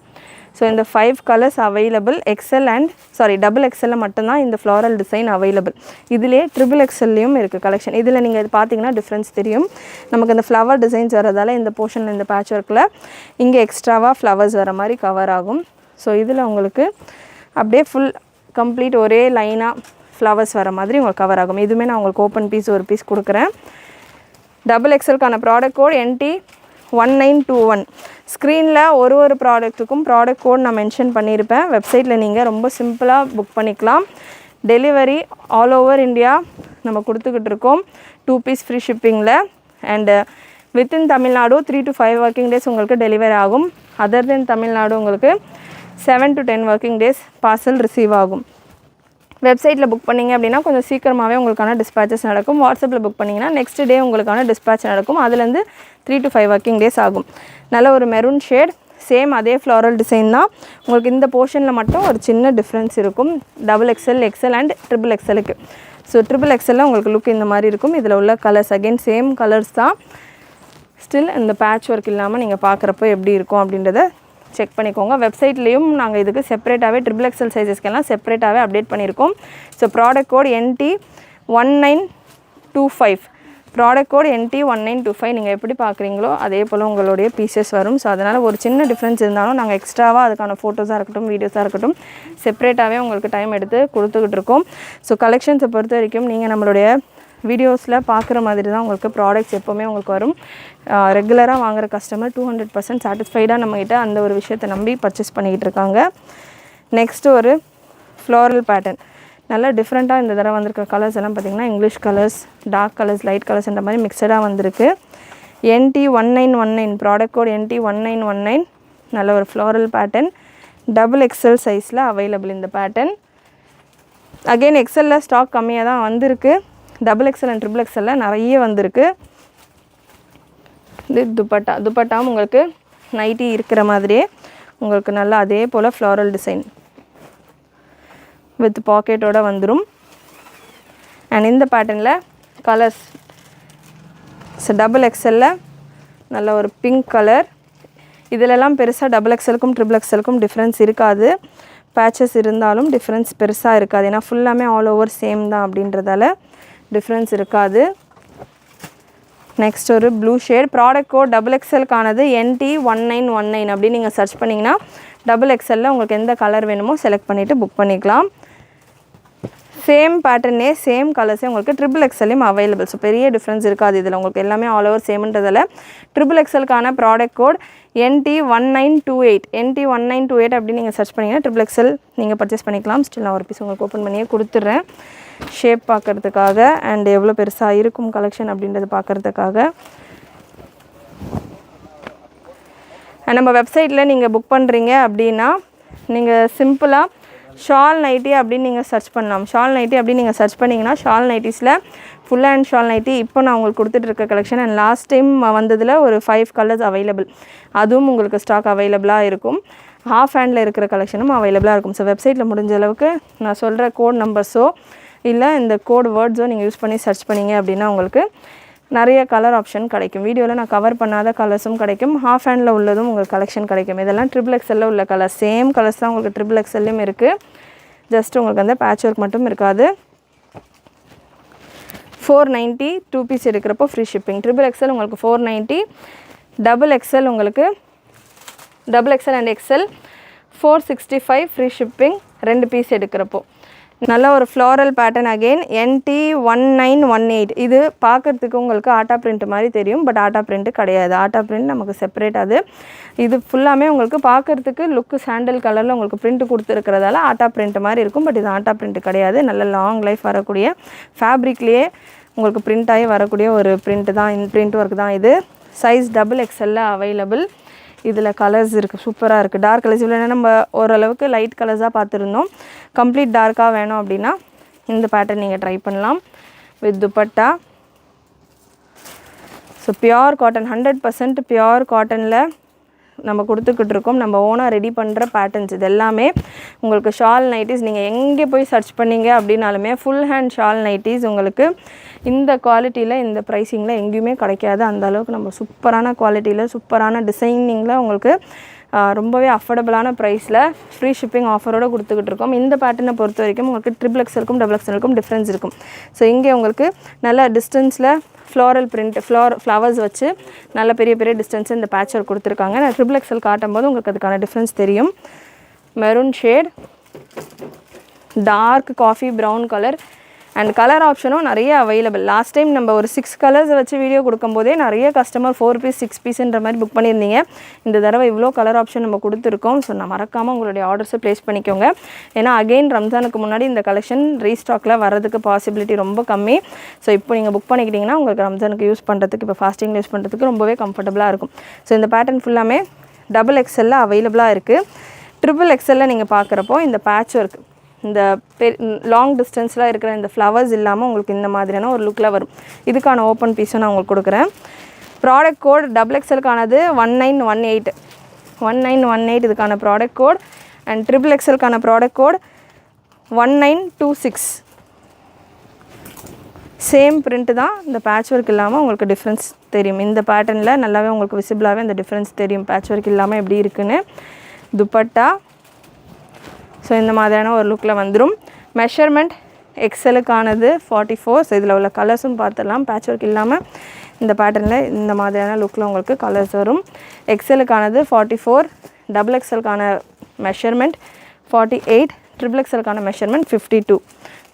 [SPEAKER 1] So இந்த 5 கலர்ஸ் அவைலபிள். XXL மட்டும்தான் இந்த ஃப்ளாரல் டிசைன் அவைலபிள். இதிலே XXLலையும் இருக்குது கலெக்ஷன். இதில் நீங்கள் இது பார்த்தீங்கன்னா டிஃப்ரென்ஸ் தெரியும். நமக்கு இந்த ஃப்ளவர் டிசைன்ஸ் வரதால் இந்த போர்ஷனில் இந்த பேட்ச் ஒர்க்கில் இங்கே எக்ஸ்ட்ராவாக ஃப்ளவர்ஸ் வர மாதிரி கவர் ஆகும். ஸோ இதில் உங்களுக்கு அப்படியே ஃபுல் கம்ப்ளீட் ஒரே லைனாக ஃப்ளவர்ஸ் வர மாதிரி உங்களுக்கு கவர் ஆகும். இதுவுமே நான் உங்களுக்கு ஓப்பன் பீஸ் ஒரு பீஸ் கொடுக்குறேன். XXLக்கான ப்ராடக்ட் கோட் NT1921. ஸ்க்ரீனில் ஒரு ப்ராடக்ட்டுக்கும் ப்ராடக்ட் கோட் நான் மென்ஷன் பண்ணியிருப்பேன். வெப்சைட்டில் நீங்கள் ரொம்ப சிம்பிளாக புக் பண்ணிக்கலாம். டெலிவரி ஆல் ஓவர் இந்தியா நம்ம கொடுத்துக்கிட்டு இருக்கோம் 2 பீஸ் ஃப்ரீ ஷிப்பிங்கில். And within Tamil Nadu 3 to 5 working days உங்களுக்கு டெலிவரி ஆகும். அதர் தென் தமிழ்நாடு உங்களுக்கு 7 to 10 working days parcel receive ஆகும். வெப்சைட்டில் புக் பண்ணிங்க அப்படின்னா கொஞ்சம் சீக்கிரமாகவே உங்களுக்கான டிஸ்பேச்சஸ் நடக்கும். வாட்ஸ்அப்பில் புக் பண்ணிங்கன்னா நெக்ஸ்ட் டே உங்களுக்கான டிஸ்பேச் நடக்கும். அதுலேருந்து 3 to 5 ஒர்க்கிங் டேஸ் ஆகும். நல்ல ஒரு மெரூன் ஷேட், சேம் அதே ஃப்ளாரல் டிசைன் தான். உங்களுக்கு இந்த போர்ஷனில் மட்டும் ஒரு சின்ன டிஃப்ரென்ஸ் இருக்கும் XXL, XL அண்ட் XXLக்கு. ஸோ ட்ரிபிள் எக்ஸலில் உங்களுக்கு லுக் இந்த மாதிரி இருக்கும். இதில் உள்ள கலர்ஸ் அகெயின் சேம் கலர்ஸ் தான். ஸ்டில் இந்த பேட்ச் ஒர்க் இல்லாமல் நீங்கள் பார்க்குறப்போ எப்படி இருக்கும் அப்படின்றத செக் பண்ணிக்கோங்க. வெப்சைட்லேயும் நாங்கள் இதுக்கு செப்பரேட்டாகவே ட்ரிபிள் எக்ஸல் சைஸஸ்க்கெல்லாம் செப்பரேட்டாகவே அப்டேட் பண்ணியிருக்கோம். So product code NT1925, product code NT1925 நீங்கள் எப்படி பார்க்குறீங்களோ அதே போல் உங்களுடைய பீசஸ் வரும். ஸோ அதனால் ஒரு சின்ன டிஃப்ரென்ஸ் இருந்தாலும் நாங்கள் எக்ஸ்ட்ராவாக அதுக்கான ஃபோட்டோஸாக இருக்கட்டும், வீடியோஸாக இருக்கட்டும், செப்பரேட்டாகவே உங்களுக்கு டைம் எடுத்து கொடுத்துக்கிட்டு இருக்கோம். ஸோ கலெக்ஷன்ஸை பொறுத்த வரைக்கும் நீங்கள் நம்மளுடைய வீடியோஸில் பார்க்குற மாதிரி தான் உங்களுக்கு ப்ராடக்ட்ஸ் எப்போவுமே உங்களுக்கு வரும். ரெகுலராக வாங்குகிற கஸ்டமர் 200% சாட்டிஸ்ஃபைடாக நம்மகிட்ட அந்த ஒரு விஷயத்தை நம்பி பர்ச்சேஸ் பண்ணிக்கிட்டு இருக்காங்க. நெக்ஸ்ட்டு ஒரு ஃப்ளோரல் பேட்டர்ன், நல்லா டிஃப்ரெண்ட்டாக இந்த தடவை வந்திருக்க கலர்ஸ் எல்லாம் பார்த்திங்கன்னா English colours, dark colours, light கலர்ஸ்ன்ற மாதிரி மிக்சடாக வந்திருக்கு. NT1919, ப்ராடக்ட் கோட் NT1919, நல்ல ஒரு ஃப்ளோரல் பேட்டர்ன், டபுள் எக்ஸல் சைஸில் அவைலபிள் இந்த பேட்டர்ன். அகெயின் எக்ஸலில் ஸ்டாக் கம்மியாக தான் வந்திருக்கு. டபுள் எக்ஸல் அண்ட் ட்ரிபிள் எக்ஸலில் நிறைய வந்திருக்கு. இது துப்பட்டாவும் உங்களுக்கு நைட்டி இருக்கிற மாதிரியே உங்களுக்கு நல்லா அதே போல் ஃப்ளோரல் டிசைன் வித் பாக்கெட்டோடு வந்துடும். அண்ட் இந்த பேட்டர்னில் கலர்ஸ் டபுள் எக்ஸலில் நல்ல ஒரு பிங்க் கலர். இதிலெல்லாம் பெருசாக டபுள் எக்ஸலுக்கும் ட்ரிபிள் எக்ஸலுக்கும் டிஃப்ரென்ஸ் இருக்காது. பேச்சஸ் இருந்தாலும் டிஃப்ரென்ஸ் பெருசாக இருக்காது. ஏன்னா ஃபுல்லாமே ஆல் ஓவர் சேம் தான் அப்படின்றதால டிஃப்ரென்ஸ் இருக்காது. நெக்ஸ்ட் ஒரு blue shade, product code double எக்ஸலுக்கானது NT1919 அப்படின்னு நீங்கள் சர்ச் பண்ணிங்கன்னா டபுள் எக்ஸலில் உங்களுக்கு எந்த கலர் வேணுமோ செலக்ட் பண்ணிவிட்டு புக் பண்ணிக்கலாம். சேம் பேட்டர்னே சேம் கலர்ஸே உங்களுக்கு ட்ரிபிள் எக்ஸல்லையும் அவைலபிள். ஸோ பெரிய டிஃப்ரென்ஸ் இருக்காது இதில், உங்களுக்கு எல்லாமே ஆல் ஓவர் சேம்ன்றதில். ட்ரிபிள் எக்ஸலுக்கான ப்ராடக்ட் கோட் NT1928, NT1928 அப்படின்னு நீங்கள் சர்ச் பண்ணிங்கன்னா ட்ரிபிள் எக்ஸல் நீங்கள் பர்ச்சேஸ் பண்ணிக்கலாம். ஸ்டில் நான் ஒரு பீஸ் உங்களுக்கு ஓப்பன் பண்ணியே கொடுத்துட்றேன் ஷேப் பார்க்குறதுக்காக அண்ட் எவ்வளோ பெருசாக இருக்கும் கலெக்ஷன் அப்படின்றது பார்க்குறதுக்காக. நம்ம வெப்சைட்டில் நீங்கள் புக் பண்ணுறீங்க அப்படின்னா நீங்கள் சிம்பிளாக ஷால் நைட்டி அப்படின்னு நீங்கள் சர்ச் பண்ணலாம். ஷால் நைட்டி அப்படின்னு நீங்கள் சர்ச் பண்ணிங்கன்னா ஷால் நைட்டிஸில் ஃபுல் ஹேண்ட் ஷால் நைட்டி இப்போ நான் உங்களுக்கு கொடுத்துட்ருக்க கலெக்ஷன் அண்ட் லாஸ்ட் டைம் வந்ததில் ஒரு 5 கலர்ஸ் அவைலபிள், அதுவும் உங்களுக்கு ஸ்டாக் அவைலபிளாக இருக்கும். ஹாஃப் ஹேண்டில் இருக்கிற கலெக்ஷனும் அவைலபிளாக இருக்கும். ஸோ வெப்சைட்டில் முடிஞ்ச அளவுக்கு நான் சொல்கிற கோட் நம்பர்ஸோ இல்லை இந்த கோட் வேர்ட்ஸோ நீங்கள் யூஸ் பண்ணி சர்ச் பண்ணிங்க அப்படின்னா உங்களுக்கு நிறைய கலர் ஆப்ஷன் கிடைக்கும். வீடியோவில் நான் கவர் பண்ணாத கலர்ஸும் கிடைக்கும், ஹாஃப் ஹேண்டில் உள்ளதும் உங்களுக்கு கலெக்ஷன் கிடைக்கும். இதெல்லாம் ட்ரிபிள் எக்ஸலில் உள்ள கலர், சேம் கலர்ஸ் தான் உங்களுக்கு ட்ரிபிள் எக்ஸல்லையும் இருக்குது. ஜஸ்ட் உங்களுக்கு அந்த பேட்ச் ஒர்க் மட்டும் இருக்காது. 490 2 பீஸ் எடுக்கிறப்போ ஃப்ரீ ஷிப்பிங். ட்ரிபிள் எக்ஸல் உங்களுக்கு 490, டபுள் எக்ஸல் உங்களுக்கு double XL and XL 465 free shipping 2 piece எடுக்கிறப்போ. நல்ல ஒரு ஃப்ளோரல் பேட்டர்ன் அகெயின் NT1918. இது பார்க்குறதுக்கு உங்களுக்கு ஆட்டா பிரிண்ட் மாதிரி தெரியும், பட் ஆட்டா பிரிண்ட்டு கிடையாது. ஆட்டா பிரிண்ட் நமக்கு செப்பரேட். இது ஃபுல்லாமே உங்களுக்கு பார்க்குறதுக்கு லுக்கு சாண்டல் கலரில் உங்களுக்கு பிரிண்ட் கொடுத்துருக்கிறதால ஆட்டா பிரிண்ட் மாதிரி இருக்கும், பட் இது ஆட்டா பிரிண்ட் கிடையாது. நல்ல லாங் லைஃப் வரக்கூடிய ஃபேப்ரிக்லேயே உங்களுக்கு பிரிண்ட் ஆகி வரக்கூடிய ஒரு பிரிண்ட் தான், இந்த பிரிண்ட் ஒர்க் தான் இது. சைஸ் டபுள் எக்ஸலில் அவைலபிள். இதில் கலர்ஸ் இருக்குது, சூப்பராக இருக்குது. டார்க் கலர்ஸ் இவ்வளோ நம்ம ஓரளவுக்கு லைட் கலர்ஸாக பார்த்துருந்தோம். கம்ப்ளீட் டார்க்காக வேணும் அப்படின்னா இந்த பேட்டர்ன் நீங்கள் ட்ரை பண்ணலாம் with dupatta. So pure cotton, 100% pure காட்டனில் நம்ம கொடுத்துக்கிட்டு இருக்கோம். நம்ம ஓனாக ரெடி பண்ணுற பேட்டர்ன்ஸ் இது எல்லாமே உங்களுக்கு ஷால் நைட்டிஸ். நீங்கள் எங்கே போய் சர்ச் பண்ணிங்க அப்படின்னாலுமே ஃபுல் ஹேண்ட் ஷால் நைட்டிஸ் உங்களுக்கு இந்த குவாலிட்டியில் இந்த ப்ரைஸிங்கில் எங்கேயுமே கிடைக்காது. அந்த அளவுக்கு நம்ம சூப்பரான குவாலிட்டியில் சூப்பரான டிசைனிங்கில் உங்களுக்கு ரொம்பவே அஃபோர்டபுளான ப்ரைஸில் ஃப்ரீ ஷிப்பிங் ஆஃபரோடு கொடுத்துக்கிட்டு இருக்கோம். இந்த பேட்டர்னை பொறுத்த வரைக்கும் உங்களுக்கு ட்ரிபிள் எக்ஸலுக்கும் டபுள் எக்ஸலுக்கும் டிஃப்ரென்ஸ் இருக்கும். ஸோ இங்கே உங்களுக்கு நல்ல டிஸ்டன்ஸில் ஃப்ளோரல் பிரிண்ட் ஃப்ளவர்ஸ் வச்சு நல்ல பெரிய பெரிய டிஸ்டன்ஸ் இந்த பேட்ச் ஒர்க் கொடுத்துருக்காங்க. நான் ட்ரிபிள் எக்ஸல் காட்டும் போது உங்களுக்கு அதுக்கான டிஃப்ரென்ஸ் தெரியும். Maroon shade, dark coffee brown colour and colour ஆப்ஷனும் நிறைய அவைலபிள். லாஸ்ட் டைம் நம்ம ஒரு 6 கலர்ஸை வச்சு வீடியோ கொடுக்கும்போதே நிறைய கஸ்டமர் 4 பீஸ் 6 பீஸ்ன்ற மாதிரி புக் பண்ணியிருந்தீங்க. இந்த தடவை இவ்வளோ கலர் ஆப்ஷன் நம்ம கொடுத்துருக்கோம். ஸோ நான் மறக்காமல் உங்களுடைய ஆர்டர்ஸை ப்ளேஸ் பண்ணிக்கோங்க. ஏன்னா அகெயின் ரம்ஜானுக்கு முன்னாடி இந்த கலெக்ஷன் ரீஸ்டாக்கில் வரதுக்கு பாசிபிலிட்டி ரொம்ப கம்மி. ஸோ இப்போ நீங்கள் புக் பண்ணிக்கிட்டிங்கன்னா உங்களுக்கு ரம்ஜானுக்கு யூஸ் பண்ணுறதுக்கு, இப்போ ஃபாஸ்டிங் யூஸ் பண்ணுறதுக்கு ரொம்பவே கம்ஃபர்டபுளாக இருக்கும். ஸோ இந்த பேட்டர்ன் ஃபுல்லாமே டபுள் எக்ஸலில் அவைலபிளாக இருக்குது. ட்ரிபிள் எக்ஸலில் நீங்கள் பார்க்குறப்போ இந்த பேட்ச் ஒர்க், இந்த லாங் டிஸ்டன்ஸில் இருக்கிற இந்த ஃப்ளவர்ஸ் இல்லாமல் உங்களுக்கு இந்த மாதிரியான ஒரு லுக்கில் வரும். இதுக்கான ஓப்பன் பீஸும் நான் உங்களுக்கு கொடுக்குறேன். ப்ராடக்ட் கோட் டபுள் எக்ஸலுக்கானது 1918, 1918 இதுக்கான ப்ராடக்ட் கோட். அண்ட் ட்ரிபிள் எக்ஸலுக்கான ப்ராடக்ட் கோட் 1926. சேம் பிரிண்ட் தான், இந்த பேட்ச் ஒர்க் இல்லாமல் உங்களுக்கு டிஃப்ரென்ஸ் தெரியும். இந்த பேட்டர்னில் நல்லாவே உங்களுக்கு விசிபிளாகவே இந்த டிஃப்ரென்ஸ் தெரியும் பேட்ச் ஒர்க் இல்லாமல் எப்படி இருக்குன்னு. துப்பட்டா ஸோ இந்த மாதிரியான ஒரு லுக்கில் வந்துடும். மெஷர்மெண்ட் எக்ஸலுக்கானது 44. ஸோ இதில் உள்ள கலர்ஸும் பார்த்துடலாம். பேட்ச் ஒர்க் இல்லாமல் இந்த பேட்டர்னில் இந்த மாதிரியான லுக்கில் உங்களுக்கு கலர்ஸ் வரும். எக்ஸலுக்கானது 44, டபுள் எக்ஸலுக்கான மெஷர்மெண்ட் 48, ட்ரிபிள் எக்ஸலுக்கான மெஷர்மெண்ட் 52.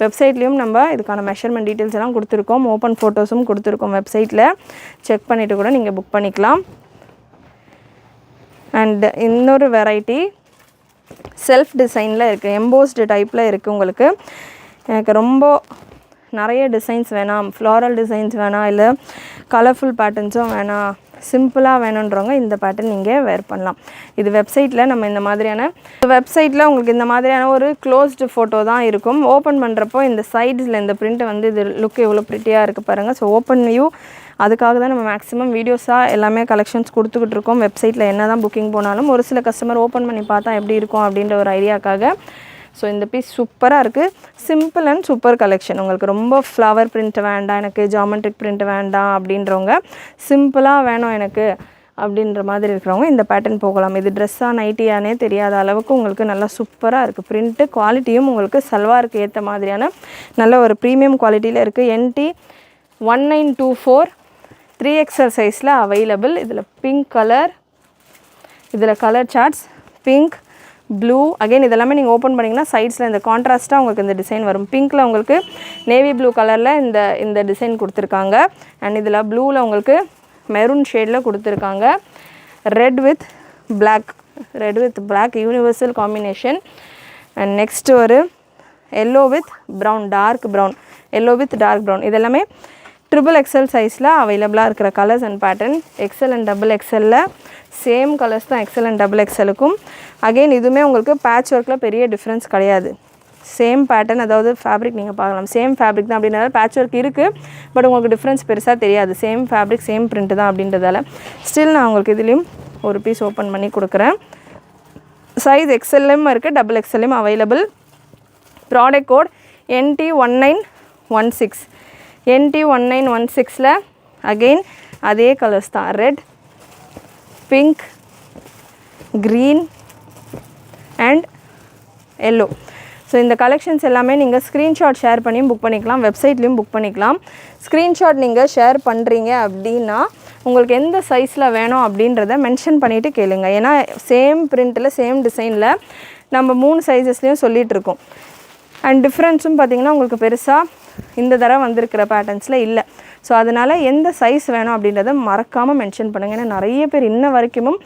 [SPEAKER 1] வெப்சைட்லேயும் நம்ம இதுக்கான மெஷர்மெண்ட் டீட்டெயில்ஸ் எல்லாம் கொடுத்துருக்கோம். ஓப்பன் ஃபோட்டோஸும் கொடுத்துருக்கோம் வெப்சைட்டில். செக் பண்ணிவிட்டு கூட நீங்கள் புக் பண்ணிக்கலாம். அண்ட் இன்னொரு வெரைட்டி செல்ஃப் டிசைனில் இருக்குது, எம்போஸ்டு டைப்பில் இருக்குது. உங்களுக்கு எனக்கு ரொம்ப நிறைய டிசைன்ஸ் வேணாம், ஃப்ளாரல் டிசைன்ஸ் வேணாம், இல்லை கலர்ஃபுல் பேட்டர்ன்ஸும் வேணாம், சிம்பிளாக வேணுன்றவங்க இந்த பேட்டர்ன் நீங்கள் வேர் பண்ணலாம். இது வெப்சைட்டில் நம்ம இந்த மாதிரியான வெப்சைட்டில் உங்களுக்கு இந்த மாதிரியான ஒரு க்ளோஸ்டு ஃபோட்டோ தான் இருக்கும். ஓப்பன் பண்ணுறப்போ இந்த சைட்ஸில் இந்த பிரிண்ட்டை வந்து இது லுக் எவ்வளோ ப்ரிட்டியாக இருக்குது பாருங்கள். ஸோ ஓப்பன் வியூ அதுக்காக தான் நம்ம மேக்ஸிமம் வீடியோஸாக எல்லாமே கலெக்ஷன்ஸ் கொடுத்துக்கிட்டு இருக்கோம். வெப்சைட்டில் என்ன தான் புக்கிங் போனாலும் ஒரு சில கஸ்டமர் ஓப்பன் பண்ணி பார்த்தா எப்படி இருக்கும் அப்படின்ற ஒரு ஐடியாக்காக. ஸோ இந்த பீஸ் சூப்பராக இருக்குது. Simple and super collection. உங்களுக்கு ரொம்ப ஃப்ளவர் பிரிண்ட் வேண்டாம், எனக்கு ஜாமெட்ரிக் பிரிண்ட் வேண்டாம் அப்படின்றவங்க, சிம்பிளாக வேணும் எனக்கு அப்படின்ற மாதிரி இருக்கிறவங்க இந்த பேட்டர்ன் போகலாம். இது ட்ரெஸ்ஸாக நைட்டியானே தெரியாத அளவுக்கு உங்களுக்கு நல்லா சூப்பராக இருக்குது. பிரிண்ட்டு குவாலிட்டியும் உங்களுக்கு சல்வாருக்கு ஏற்ற மாதிரியான நல்ல ஒரு ப்ரீமியம் குவாலிட்டியில் இருக்குது. NT 1924 3XL சைஸில் அவைலபிள். இதில் பிங்க் கலர், இதில் colour charts pink, blue. Again இதெல்லாமே நீங்கள் ஓப்பன் பண்ணிங்கன்னா சைட்ஸில் இந்த கான்ட்ராஸ்ட்டாக உங்களுக்கு இந்த டிசைன் வரும். பிங்க்கில் உங்களுக்கு நேவி ப்ளூ கலரில் இந்த டிசைன் கொடுத்துருக்காங்க. அண்ட் இதில் ப்ளூவில் உங்களுக்கு மெரூன் ஷேடில் கொடுத்துருக்காங்க. Red with black universal combination. And next ஒரு yellow with brown, dark brown, yellow with dark brown. இதெல்லாமே ட்ரிபிள் எக்ஸல் சைஸில் அவைலபிளாக இருக்கிற colours and pattern. XL and double எக்ஸலில் சேம் கலர்ஸ் தான் எக்ஸல் அண்ட் டபுள் எக்ஸலுக்கும். அகெயின் இதுவுமே உங்களுக்கு பேட்ச் ஒர்க்கில் பெரிய டிஃப்ரென்ஸ் கிடையாது. சேம் பேட்டர்ன், அதாவது ஃபேப்ரிக் நீங்கள் பார்க்கலாம் சேம் ஃபேப்ரிக் தான் அப்படின்றதால பேட்ச் ஒர்க் இருக்குது, பட் உங்களுக்கு டிஃப்ரென்ஸ் பெருசாக தெரியாது. சேம் ஃபேப்ரிக் சேம் பிரிண்ட் தான் அப்படின்றதால. ஸ்டில் நான் உங்களுக்கு இதுலேயும் ஒரு பீஸ் ஓப்பன் பண்ணி கொடுக்குறேன். சைஸ் எக்ஸல்லையும் இருக்குது, டபுள் எக்ஸல்லையும் available. Product code NT 1916. NT 1916ல் அகெயின் அதே கலர்ஸ் தான், red, pink, green and yellow. So இந்த கலெக்ஷன்ஸ் எல்லாமே நீங்கள் ஸ்க்ரீன்ஷாட் ஷேர் பண்ணியும் புக் பண்ணிக்கலாம், வெப்சைட்லேயும் புக் பண்ணிக்கலாம். ஸ்க்ரீன்ஷாட் நீங்கள் ஷேர் பண்ணுறீங்க அப்படின்னா உங்களுக்கு எந்த சைஸில் வேணும் அப்படின்றத மென்ஷன் பண்ணிவிட்டு கேளுங்க. ஏன்னா சேம் பிரிண்ட்டில் சேம் டிசைனில் நம்ம 3 சைஸஸ்லேயும் சொல்லிகிட்ருக்கோம். அண்ட் டிஃப்ரென்ஸும் பார்த்திங்கன்னா உங்களுக்கு பெருசாக இந்த தடவை வந்திருக்கிற பேட்டர்ன்ஸில் இல்லை. ஸோ அதனால் எந்த சைஸ் வேணும் அப்படின்றத மறக்காமல் மென்ஷன் பண்ணுங்கள். ஏன்னா நிறைய பேர் இன்ன வரைக்கும்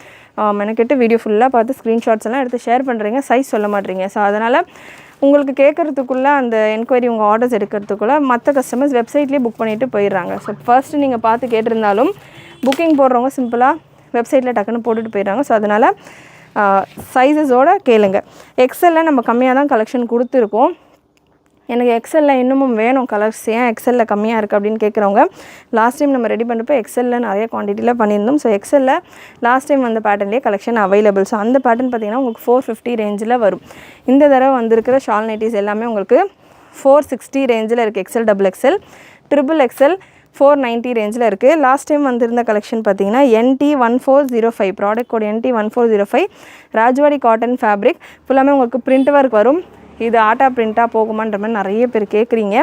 [SPEAKER 1] மெனக்கெட்டு வீடியோ ஃபுல்லாக பார்த்து ஸ்க்ரீன்ஷாட்ஸ் எல்லாம் எடுத்து ஷேர் பண்ணுறீங்க, சைஸ் சொல்ல மாட்டீங்க. ஸோ அதனால் உங்களுக்கு கேட்குறதுக்குள்ளே அந்த என்கொயரி உங்கள் ஆர்டர்ஸ் எடுக்கிறதுக்குள்ளே மற்ற கஸ்டமர்ஸ் வெப்சைட்லேயே புக் பண்ணிவிட்டு போயிடுறாங்க. ஸோ ஃபர்ஸ்ட்டு நீங்கள் பார்த்து கேட்டிருந்தாலும் புக்கிங் போடுறவங்க சிம்பிளாக வெப்சைட்டில் டக்குன்னு போட்டுட்டு போயிடுறாங்க. ஸோ அதனால் சைஸஸோடு கேளுங்க. எக்ஸலில் நம்ம கம்மியாக தான் கலெக்ஷன் கொடுத்துருக்கோம். எனக்கு எக்ஸலில் இன்னமும் வேணும் கலர்ஸ், ஏன் எக்ஸலில் கம்மியாக இருக்குது அப்படின்னு கேட்குறவங்க, லாஸ்ட் டைம் நம்ம ரெடி பண்ணுறப்போ எக்ஸலில் நிறைய குவான்டிட்டியில் பண்ணியிருந்தோம். ஸோ எக்ஸலில் லாஸ்ட் டைம் வந்த பேட்டர்ன்லேயே கலெக்ஷன் அவைலபிள். ஸோ அந்த பேட்டர்ன் பார்த்திங்கன்னா உங்களுக்கு 450 ரேஞ்சில் வரும். இந்த தடவை வந்திருக்கிற ஷால் நைட்டிஸ் எல்லாமே உங்களுக்கு 460 ரேஞ்சில் இருக்குது. XL, double XL, triple XL 490 ரேஞ்சில் இருக்குது. லாஸ்ட் டைம் வந்திருந்த கலெக்ஷன் பார்த்திங்கன்னா NT 1405, product code NT 1405, Rajwadi cotton fabric. ஃபுல்லாமே உங்களுக்கு பிரிண்ட் ஒர்க் வரும். இது ஆட்டா பிரிண்ட்டாக போகுமான்ற மாதிரி நிறைய பேர் கேட்குறீங்க.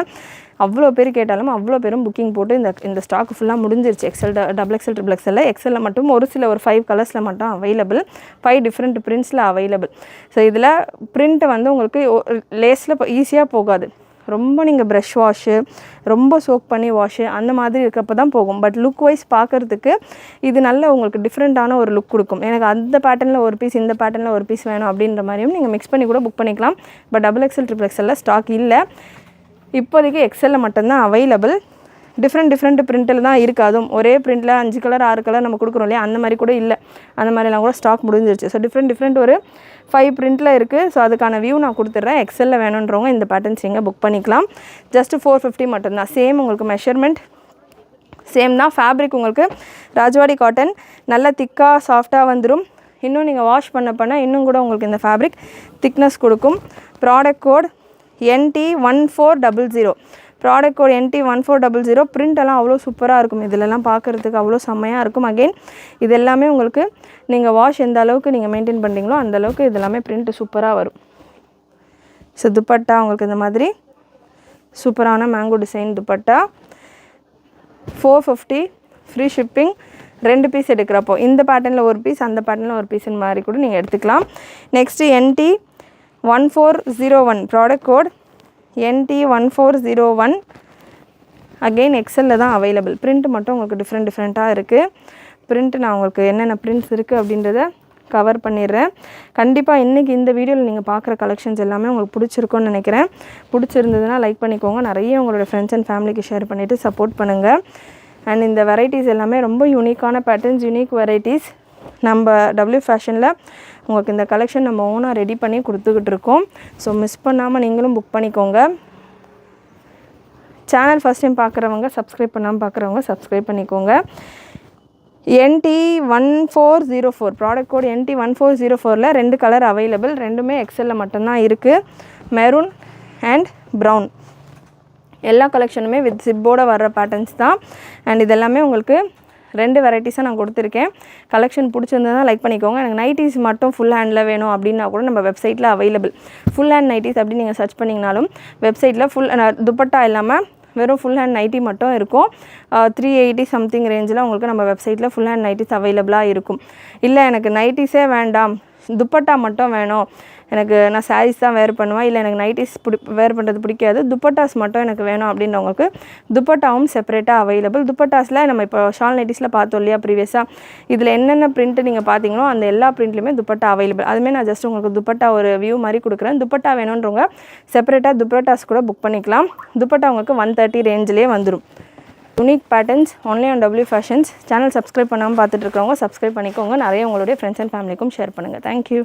[SPEAKER 1] அவ்வளோ பேர் கேட்டாலும் அவ்வளோ பேரும் புக்கிங் போட்டு இந்த ஸ்டாக் ஃபுல்லாக முடிஞ்சிருச்சு. எக்ஸல், டபுள் எக்ஸல், ட்ரிபிள் எக்ஸலில். எக்ஸலில் மட்டும் ஒரு 5 கலர்ஸில் மட்டும் அவைலபிள், 5 டிஃப்ரெண்ட் பிரிண்ட்ஸில் அவைலபிள். ஸோ இதில் பிரிண்ட்டை வந்து உங்களுக்கு லேஸில் ஈஸியாக போகாது. ரொம்ப நீங்கள் ப்ரஷ் வாஷு, ரொம்ப சோக் பண்ணி வாஷு அந்த மாதிரி இருக்கிறப்ப தான் போகும். பட் லுக் வைஸ் பார்க்குறதுக்கு இது நல்ல உங்களுக்கு டிஃப்ரெண்ட்டான ஒரு லுக் கொடுக்கும். எனக்கு அந்த பேட்டர்னில் ஒரு பீஸ், இந்த பேட்டர்னில் ஒரு பீஸ் வேணும் அப்படின்ற மாதிரியும் நீங்கள் மிக்ஸ் பண்ணி கூட புக் பண்ணிக்கலாம். பட் டபுள் எக்ஸல், ட்ரிபிள் எக்ஸலில் ஸ்டாக் இல்லை. இப்போதைக்கு எக்ஸலில் மட்டும்தான் அவைலபிள். டிஃப்ரெண்ட் பிரிண்ட்டில் தான் இருக்குது. அதுவும் ஒரே பிரிண்ட்டில் 5 கலர் 6 கலர் நம்ம கொடுக்குறோம் இல்லையா, அந்த மாதிரி கூட இல்லை. அந்த மாதிரிலாம் கூட ஸ்டாக் முடிஞ்சிருச்சு. ஸோ டிஃப்ரெண்ட் ஒரு 5 பிரிண்ட்டில் இருக்குது. ஸோ அதுக்கான வியூ நான் கொடுத்துட்றேன். எக்ஸலில் வேணுன்றவங்க இந்த பேட்டர்ன்ஸ் நீங்கள் புக் பண்ணிக்கலாம். ஜஸ்ட் 450 மட்டும்தான். சேம் உங்களுக்கு மெஷர்மெண்ட் சேம் தான். ஃபேப்ரிக் உங்களுக்கு ராஜ்வாடி காட்டன், நல்லா திக்காக சாஃப்டாக வந்துடும். இன்னும் நீங்கள் வாஷ் பண்ண இன்னும் கூட உங்களுக்கு இந்த ஃபேப்ரிக் திக்னஸ் கொடுக்கும். Product code NT 1400, product code NT1400. Print எல்லாம் அவ்வளோ சூப்பராக இருக்கும், இதிலெல்லாம் பார்க்குறதுக்கு அவ்வளோ செம்மையாக இருக்கும். அகெயின் இது எல்லாமே உங்களுக்கு நீங்கள் வாஷ் எந்த அளவுக்கு நீங்கள் மெயின்டைன் பண்ணுறீங்களோ அந்த அளவுக்கு இது எல்லாமே பிரிண்ட் சூப்பராக வரும். ஸோ துப்பட்டா உங்களுக்கு இந்த மாதிரி சூப்பரான mango design dupatta 450 free shipping. 2 piece எடுக்கிறப்போ இந்த பேட்டர்னில் ஒரு பீஸ், அந்த பேட்டர்னில் ஒரு பீஸ்ன்னு மாதிரி கூட நீங்கள் எடுத்துக்கலாம். Next NT1401 product code NT1401. Again எக்ஸலில் தான் அவைலபிள். பிரிண்ட் மட்டும் உங்களுக்கு டிஃப்ரெண்ட்டாக இருக்குது. பிரிண்ட் நான் உங்களுக்கு என்னென்ன பிரிண்ட்ஸ் இருக்குது அப்படின்றத கவர் பண்ணிடுறேன். கண்டிப்பாக இன்றைக்கி இந்த வீடியோவில் நீங்கள் பார்க்குற கலெக்ஷன்ஸ் எல்லாமே உங்களுக்கு பிடிச்சிருக்குன்னு நினைக்கிறேன். பிடிச்சிருந்ததுன்னா லைக் பண்ணிக்கோங்க, நிறைய உங்களோட ஃப்ரெண்ட்ஸ் அண்ட் ஃபேமிலிக்கு ஷேர் பண்ணிவிட்டு சப்போர்ட் பண்ணுங்கள். அண்ட் இந்த வெரைட்டிஸ் எல்லாமே ரொம்ப யூனிக்கான பேட்டர்ன்ஸ், யூனிக் வெரைட்டிஸ். நம்ம W ஃபேஷனில் உங்களுக்கு இந்த கலெக்ஷன் நம்ம ஓனாக ரெடி பண்ணி கொடுத்துக்கிட்டு இருக்கோம். ஸோ மிஸ் பண்ணாமல் நீங்களும் புக் பண்ணிக்கோங்க. சேனல் ஃபஸ்ட் டைம் பார்க்குறவங்க, சப்ஸ்கிரைப் பண்ணாமல் பார்க்குறவங்க சப்ஸ்கிரைப் பண்ணிக்கோங்க. NT1404 ப்ராடக்ட் கோட் NT1404ல் 2 கலர் அவைலபிள். ரெண்டுமே எக்ஸலில் மட்டும்தான் இருக்குது, மெரூன் அண்ட் ப்ரௌன். எல்லா கலெக்ஷனுமே வித் ஜிப்போட வர்ற பேட்டர்ன்ஸ் தான். அண்ட் இதெல்லாமே உங்களுக்கு 2 வெரைட்டிஸாக நான் கொடுத்துருக்கேன். கலெக்ஷன் பிடிச்சிருந்ததுனா லைக் பண்ணிக்கோங்க. எனக்கு நைட்டிஸ் மட்டும் ஃபுல் ஹேண்டில் வேணும் அப்படின்னா கூட நம்ம வெப்சைட்டில் அவைலபிள். ஃபுல் ஹேண்ட் நைட்டிஸ் அப்படின்னு நீங்கள் சர்ச் பண்ணிங்கனாலும் வெப்சைட்டில் ஃபுல் துப்பட்டா இல்லாமல் வெறும் ஃபுல் ஹேண்ட் நைட்டி மட்டும் இருக்கும். 380 சம்திங் ரேஞ்சில் உங்களுக்கு நம்ம வெப்சைட்டில் ஃபுல் ஹேண்ட் நைட்டிஸ் அவைலபிளாக இருக்கும். இல்லை எனக்கு நைட்டிஸே வேண்டாம், துப்பட்டா மட்டும் வேணும், எனக்கு நான் சாரீஸ் தான் வேர் பண்ணுவேன், இல்லை எனக்கு நைட்டிஸ் வேர் பண்ணுறது பிடிக்காது, துப்பட்டாஸ் மட்டும் எனக்கு வேணும் அப்படின்றவங்களுக்கு துப்பட்டாவும் செப்பரேட்டாக அவைலபிள். துப்பட்டாஸில் நம்ம இப்போ ஷால் நைட்டிஸில் பார்த்தோம் இல்லையா ப்ரீவியஸாக, இதில் என்னென்ன பிரிண்ட்டு நீங்கள் பார்த்தீங்களோ அந்த எல்லா பிரிண்ட்லையுமே துப்பட்டா அவைலபிள். அதுமாதிரி நான் ஜஸ்ட் உங்களுக்கு துப்பட்டா ஒரு வியூ மாதிரி கொடுக்குறேன். துப்பட்டா வேணுன்றவங்க செப்பரேட்டாக துப்பட்டாஸ் கூட புக் பண்ணிக்கலாம். துப்பட்டா உங்களுக்கு 130 ரேஞ்சிலே வந்துடும். Unique patterns only on W fashions. Channel subscribe பண்ணாமல் பார்த்துட்டு இருக்கிறவங்க சப்ஸ்கிரைப் பண்ணிக்கோங்க. நிறைய உங்களுடைய ஃப்ரெண்ட்ஸ் அண்ட் ஃபேமிலிக்கும் ஷேர் பண்ணுங்கள். தேங்க்யூ.